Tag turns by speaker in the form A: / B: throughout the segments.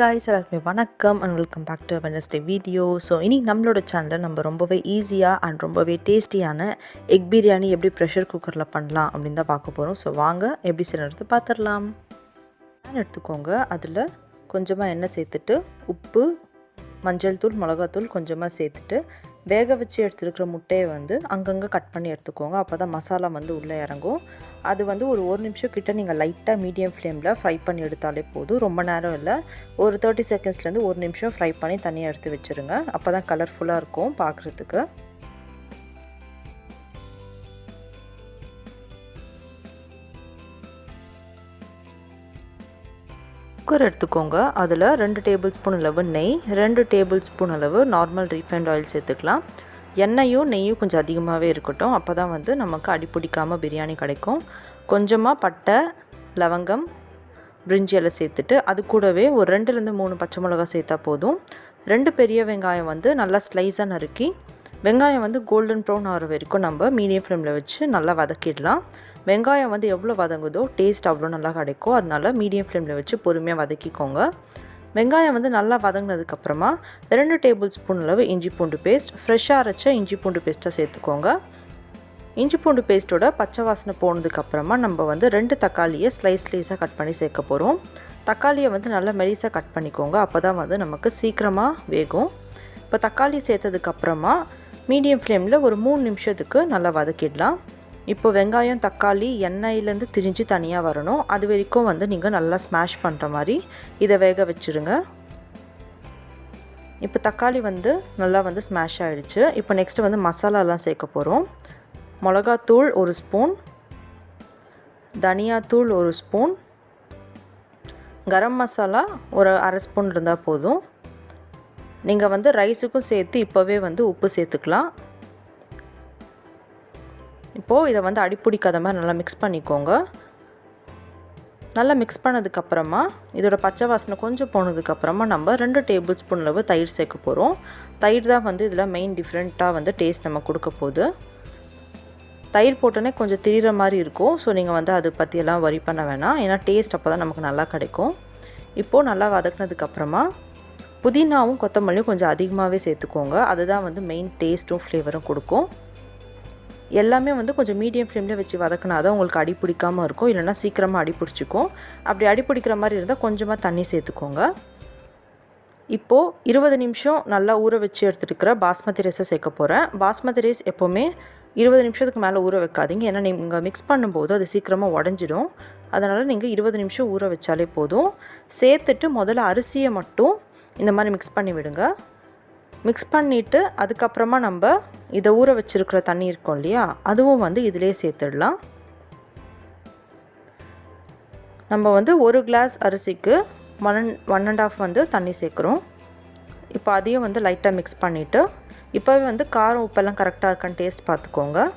A: guys, எல்லாருக்குமே வணக்கம் and welcome back to Wednesday video. So இன்னைக்கு நம்மளோட சேனலில் நம்ம ரொம்பவே ஈஸியாக அண்ட் ரொம்பவே டேஸ்டியான எக் பிரியாணி எப்படி ப்ரெஷர் குக்கரில் பண்ணலாம் அப்படின்னு தான் பார்க்க போகிறோம். ஸோ வாங்க எப்படி செய்யறது பார்த்துடலாம். பேன் எடுத்துக்கோங்க, அதில் கொஞ்சமாக எண்ணெய் சேர்த்துட்டு உப்பு, மஞ்சள் தூள், மிளகாத்தூள் கொஞ்சமாக சேர்த்துட்டு வேக வச்சு எடுத்துருக்கிற முட்டையை அங்கங்கே கட் பண்ணி எடுத்துக்கோங்க. அப்போ தான் மசாலா உள்ளே இறங்கும். அது ஒரு நிமிஷம் கிட்ட நீங்கள் லைட்டாக மீடியம் ஃப்ளேமில் ஃப்ரை பண்ணி எடுத்தாலே போதும். ரொம்ப நேரம் இல்லை, ஒரு 30 செகண்ட்ஸ்லேருந்து ஒரு நிமிஷம் ஃப்ரை பண்ணி தனியாக எடுத்து வச்சுருங்க. அப்போ தான் கலர்ஃபுல்லாக இருக்கும் பார்க்குறதுக்கு. குக்கர் எடுத்துக்கோங்க, அதில் 2 டேபிள் ஸ்பூன் அளவு நெய், 2 டேபிள் ஸ்பூன் அளவு நார்மல் ரீஃபைண்ட் ஆயில் சேர்த்துக்கலாம். எண்ணெயும் நெய்யும் கொஞ்சம் அதிகமாகவே இருக்கட்டும், அப்போ தான் நமக்கு அடிப்பிடிக்காமல் பிரியாணி கிடைக்கும். கொஞ்சமாக பட்டை, லவங்கம், பிரிஞ்சி எல்லாம் சேர்த்துட்டு அது கூடவே ஒரு 2லேருந்து 3 பச்சை மிளகா சேர்த்தா போதும். 2 பெரிய வெங்காயம் நல்லா ஸ்லைஸாக நறுக்கி, வெங்காயம் கோல்டன் ப்ரௌன் ஆகிற வரைக்கும் நம்ம மீடியம் ஃப்ளேமில் வச்சு நல்லா வதக்கிடலாம். வெங்காயம் எவ்வளோ வதங்குதோ டேஸ்ட் அவ்வளோ நல்லா கிடைக்கும். அதனால் மீடியம் ஃப்ளேமில் வச்சு பொறுமையாக வதக்கிக்கோங்க. வெங்காயம் நல்லா வதங்கினதுக்கப்புறமா 2 டேபிள் ஸ்பூன் அளவு இஞ்சி பூண்டு பேஸ்ட், ஃப்ரெஷ்ஷாக அரைச்ச இஞ்சி பூண்டு பேஸ்ட்டாக சேர்த்துக்கோங்க. இஞ்சி பூண்டு பேஸ்ட்டோட பச்சை வாசனை போனதுக்கப்புறமா நம்ம 2 தக்காளியை ஸ்லைஸாக கட் பண்ணி சேர்க்க போகிறோம். தக்காளியை நல்லா மெலிசாக கட் பண்ணிக்கோங்க, அப்போ தான் நமக்கு சீக்கிரமாக வேகும். இப்போ தக்காளி சேர்த்ததுக்கப்புறமா மீடியம் ஃப்ளேமில் ஒரு 3 நிமிஷத்துக்கு நல்லா வதக்கிடலாம். இப்போ வெங்காயம், தக்காளி எண்ணெயிலேருந்து திரிஞ்சு தனியாக வரணும். அது வரைக்கும் நீங்கள் நல்லா ஸ்மாஷ் பண்ணுற மாதிரி இதை வேக வச்சுருங்க. இப்போ தக்காளி நல்லா ஸ்மாஷ் ஆகிடுச்சு. இப்போ நெக்ஸ்ட்டு மசாலாலாம் சேர்க்க போகிறோம். மிளகாத்தூள் 1 ஸ்பூன், தனியாத்தூள் 1 ஸ்பூன், கரம் மசாலா ஒரு அரை ஸ்பூன் இருந்தால் போதும். நீங்கள் ரைஸுக்கும் சேர்த்து இப்போவே உப்பு சேர்த்துக்கலாம். இப்போது இதை அடிப்பிடிக்காத மாதிரி நல்லா மிக்ஸ் பண்ணிக்கோங்க. நல்லா மிக்ஸ் பண்ணதுக்கப்புறமா இதோட பச்சை வாசனை கொஞ்சம் போனதுக்கப்புறமா நம்ம 2 டேபிள் ஸ்பூன் அளவு தயிர் சேர்க்க போகிறோம். தயிர் தான் இதில் மெயின் டிஃப்ரெண்ட்டாக டேஸ்ட் நம்ம கொடுக்க போகுது. தயிர் போட்டோன்னே கொஞ்சம் திரிகிற மாதிரி இருக்கும். ஸோ நீங்கள் அதை பற்றியெல்லாம் வரி பண்ண வேணாம், ஏன்னா டேஸ்ட் அப்போ தான் நமக்கு நல்லா கிடைக்கும். இப்போது நல்லா வதக்கினதுக்கப்புறமா புதினாவும் கொத்தமல்லியும் கொஞ்சம் அதிகமாகவே சேர்த்துக்கோங்க. அதுதான் மெயின் டேஸ்ட்டும் ஃப்ளேவரும் கொடுக்கும். எல்லாமே கொஞ்சம் மீடியம் ஃப்ளேமில் வச்சு வதக்கினா தான் உங்களுக்கு அடி பிடிக்காமல் இருக்கும், இல்லைனா சீக்கிரமாக அடி பிடிச்சிக்கும். அப்படி அடி பிடிக்கிற மாதிரி இருந்தால் கொஞ்சமாக தண்ணி சேர்த்துக்கோங்க. இப்போது 20 நிமிஷம் நல்லா ஊற வச்சு எடுத்துகிட்டு பாஸ்மதி ரைஸை சேர்க்க போகிறேன். பாஸ்மதி ரைஸ் எப்போவுமே 20 நிமிஷத்துக்கு மேலே ஊற வைக்காதீங்க, ஏன்னா நீங்கள் மிக்ஸ் பண்ணும்போது அது சீக்கிரமாக உடஞ்சிடும். அதனால் நீங்கள் 20 நிமிஷம் ஊற வச்சாலே போதும். சேர்த்துட்டு முதல்ல அரிசியை மட்டும் இந்த மாதிரி மிக்ஸ் பண்ணி விடுங்க. மிக்ஸ் பண்ணிவிட்டு அதுக்கப்புறமா நம்ம இதை ஊற வச்சுருக்கிற தண்ணி இருக்கும் இல்லையா, அதுவும் இதிலே சேர்த்துடலாம். நம்ம 1 கிளாஸ் அரிசிக்கு 1.5 தண்ணி சேர்க்குறோம். இப்போ அதையும் லைட்டாக மிக்ஸ் பண்ணிவிட்டு இப்போவே காரம் உப்பெல்லாம் கரெக்டாக இருக்கான்னு டேஸ்ட் பார்த்துக்கோங்க.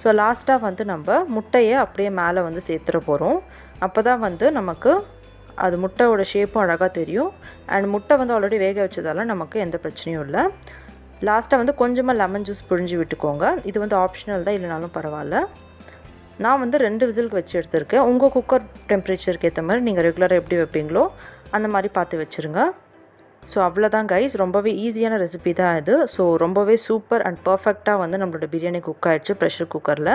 A: ஸோ லாஸ்ட்டாக நம்ம முட்டையை அப்படியே மேலே சேர்த்துற போகிறோம். அப்போ தான் நமக்கு அது முட்டையோட ஷேப்பும் அழகாக தெரியும். அண்ட் முட்டை ஆல்ரெடி வேக வச்சதால நமக்கு எந்த பிரச்சனையும் இல்லை. லாஸ்ட்டாக கொஞ்சமாக லெமன் ஜூஸ் புழிஞ்சு விட்டுக்கோங்க. இது ஆப்ஷனல் தான், இல்லைனாலும் பரவாயில்ல. நான் 2 விசிலுக்கு வச்சு எடுத்திருக்கேன். உங்கள் குக்கர் டெம்பரேச்சருக்கு ஏற்ற மாதிரி நீங்கள் ரெகுலராக எப்படி வைப்பீங்களோ அந்த மாதிரி பார்த்து வச்சுருங்க. ஸோ அவ்வளோதான் கைஸ், ரொம்பவே ஈஸியான ரெசிபி தான் இது. ஸோ ரொம்பவே சூப்பர் அண்ட் பர்ஃபெக்டாக நம்மளோட பிரியாணி குக் ஆகிடுச்சு ப்ரெஷர் குக்கரில்.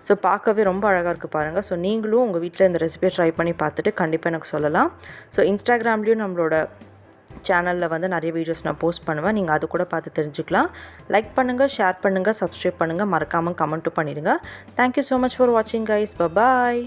A: ஸோ பார்க்கவே ரொம்ப அழகாக இருக்குது பாருங்கள். ஸோ நீங்களும் உங்கள் வீட்டில் இந்த ரெசிபியை ட்ரை பண்ணி பார்த்துட்டு கண்டிப்பாக எனக்கு சொல்லலாம். ஸோ இன்ஸ்டாகிராம்லேயும் நம்மளோட சேனலில் நிறைய வீடியோஸ் நான் போஸ்ட் பண்ணுவேன், நீங்கள் அது கூட பார்த்து தெரிஞ்சுக்கலாம். லைக் பண்ணுங்கள், ஷேர் பண்ணுங்கள், சப்ஸ்கிரைப் பண்ணுங்கள், மறக்காமல் கமெண்ட்டும் பண்ணிடுங்க. தேங்க்யூ ஸோ மச் ஃபார் வாட்சிங் கைஸ். பாய்.